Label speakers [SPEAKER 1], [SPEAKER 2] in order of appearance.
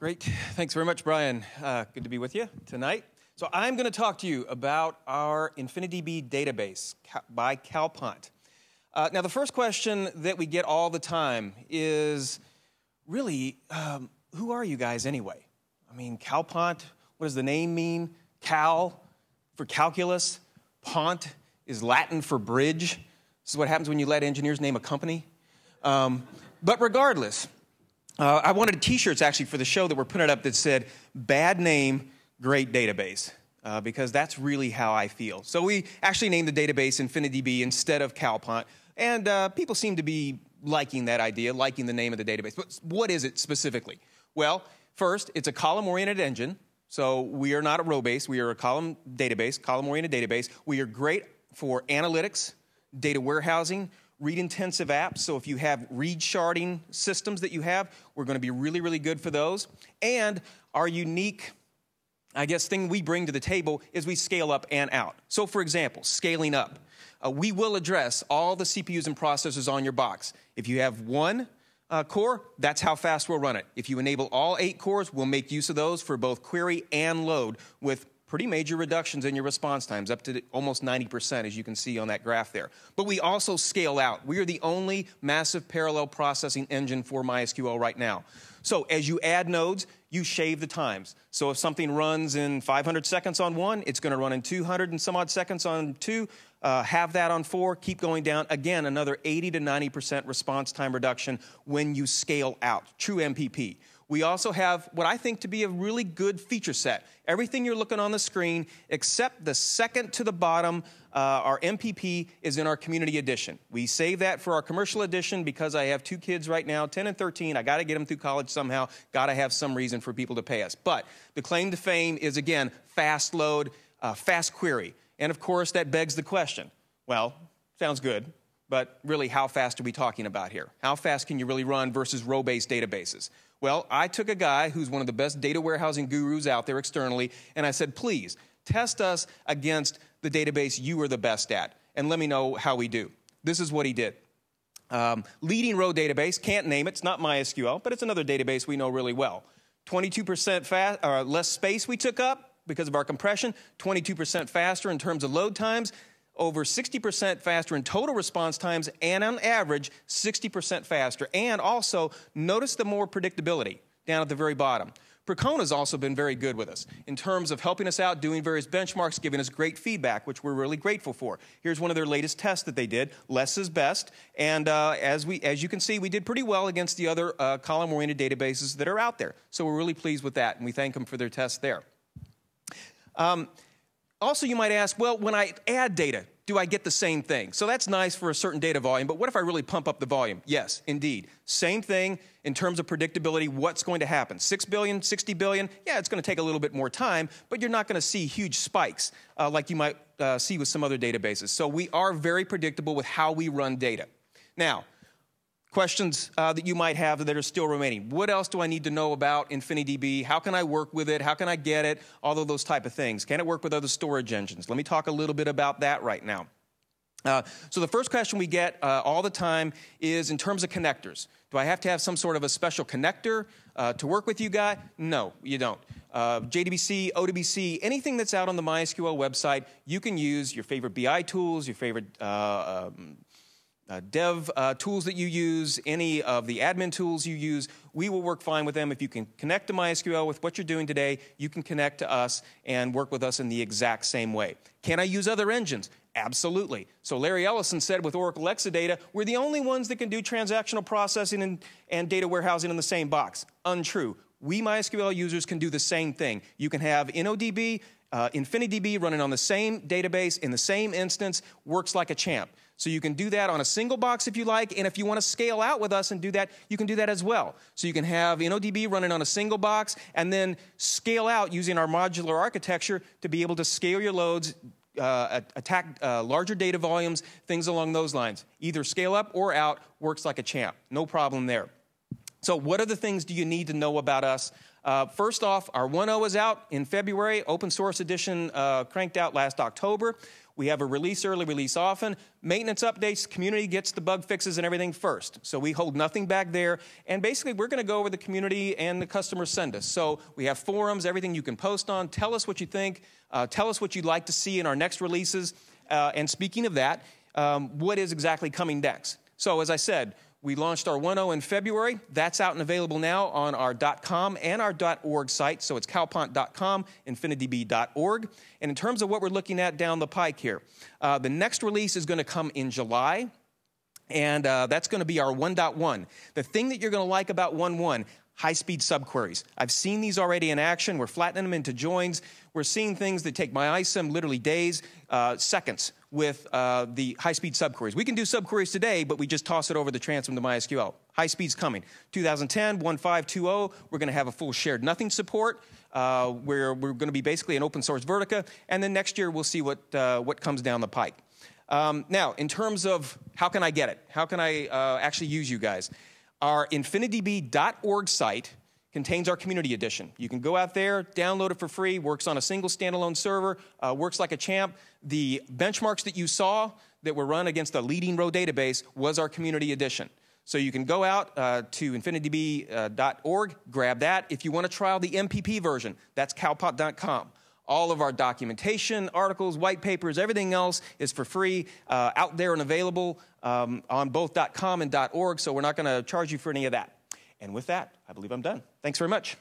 [SPEAKER 1] Great. Thanks very much, Brian. Good to be with you tonight. So I'm going to talk to you about our InfiniDB database by Calpont. Now, the first question that we get all the time is, really, who are you guys anyway? I mean, Calpont, what does the name mean? Cal for calculus. Pont is Latin for bridge. This is what happens when you let engineers name a company. But regardless, I wanted T-shirts actually for the show that were printed up that said, bad name, great database, because that's really how I feel. So we actually named the database InfiniDB instead of Calpont, and people seem to be liking that idea, liking the name of the database. But what is it specifically? Well, first, it's a column-oriented engine, so we are not a row-based. We are a column database, column-oriented database. We are great for analytics, data warehousing, read-intensive apps, so if you have read sharding systems that you have, we're going to be really, really good for those. And our unique, I guess, thing we bring to the table is we scale up and out. So for example, scaling up. We will address all the CPUs and processors on your box. If you have one core, that's how fast we'll run it. If you enable all 8 cores, we'll make use of those for both query and load with pretty major reductions in your response times, up to almost 90%, as you can see on that graph there. But we also scale out. We are the only massive parallel processing engine for MySQL right now. So as you add nodes, you shave the times. So if something runs in 500 seconds on one, it's going to run in 200 and some odd seconds on two. Have that on 4, keep going down. Again, another 80 to 90% response time reduction when you scale out. True MPP. We also have what I think to be a really good feature set. Everything you're looking on the screen, except the second to the bottom, our MPP is in our community edition. We save that for our commercial edition because I have 2 kids right now, 10 and 13. I got to get them through college somehow. Got to have some reason for people to pay us. But the claim to fame is, again, fast load, fast query. And of course, that begs the question. Well, sounds good. But really, how fast are we talking about here? How fast can you really run versus row-based databases? Well, I took a guy who's one of the best data warehousing gurus out there externally, and I said, please, test us against the database you are the best at, and let me know how we do. This is what he did. Leading row database, can't name it, it's not MySQL, but it's another database we know really well. 22% less space we took up because of our compression, 22% faster in terms of load times, over 60% faster in total response times, and on average, 60% faster. And also, notice the more predictability down at the very bottom. Percona has also been very good with us in terms of helping us out, doing various benchmarks, giving us great feedback, which we're really grateful for. Here's one of their latest tests that they did. Less is best. And as you can see, we did pretty well against the other column-oriented databases that are out there. So we're really pleased with that, and we thank them for their tests there. Also, you might ask, well, when I add data, do I get the same thing? So that's nice for a certain data volume, but what if I really pump up the volume? Yes, indeed. Same thing in terms of predictability, what's going to happen? 6 billion, 60 billion? Yeah, it's going to take a little bit more time, but you're not going to see huge spikes like you might see with some other databases. So we are very predictable with how we run data. Now, questions that you might have that are still remaining. What else do I need to know about InfiniDB? How can I work with it? How can I get it? All of those type of things. Can it work with other storage engines? Let me talk a little bit about that right now. So the first question we get all the time is in terms of connectors. Do I have to have some sort of a special connector to work with you guys? No, you don't. JDBC, ODBC, anything that's out on the MySQL website, you can use your favorite BI tools, your favorite dev tools that you use, any of the admin tools you use, we will work fine with them. If you can connect to MySQL with what you're doing today, you can connect to us and work with us in the exact same way. Can I use other engines? Absolutely. So Larry Ellison said with Oracle Exadata, we're the only ones that can do transactional processing and data warehousing in the same box. Untrue. We MySQL users can do the same thing. You can have InnoDB, InfiniDB running on the same database in the same instance, works like a champ. So you can do that on a single box if you like, and if you want to scale out with us and do that, you can do that as well. So you can have InnoDB running on a single box and then scale out using our modular architecture to be able to scale your loads, attack larger data volumes, things along those lines. Either scale up or out, works like a champ. No problem there. So what other things do you need to know about us? First off, our 1.0 is out in February. Open source edition cranked out last October. We have a release early, release often. Maintenance updates, community gets the bug fixes and everything first. So we hold nothing back there. And basically, we're going to go where the community and the customers send us. So we have forums, everything you can post on. Tell us what you think. Tell us what you'd like to see in our next releases. And speaking of that, what is exactly coming next? So as I said, we launched our 1.0 in February. That's out and available now on our .com and our .org site. So it's calpont.com, infinidb.org. And in terms of what we're looking at down the pike here, the next release is going to come in July, and that's going to be our 1.1. The thing that you're going to like about 1.1, high-speed subqueries. I've seen these already in action. We're flattening them into joins. We're seeing things that take my ISIM literally days, seconds with the high-speed subqueries. We can do subqueries today, but we just toss it over the transom to MySQL. High-speed's coming. 2010, 1.5.2.0, we're going to have a full shared nothing support. We're going to be basically an open-source Vertica. And then next year, we'll see what comes down the pike. Now, in terms of how can I get it? How can I actually use you guys? Our infinidb.org site contains our community edition. You can go out there, download it for free, works on a single standalone server, works like a champ. The benchmarks that you saw that were run against the leading row database was our community edition. So you can go out to infinidb.org, grab that. If you want to trial the MPP version, that's calpont.com. All of our documentation, articles, white papers, everything else is for free, out there and available on both .com and .org, so we're not going to charge you for any of that. And with that, I believe I'm done. Thanks very much.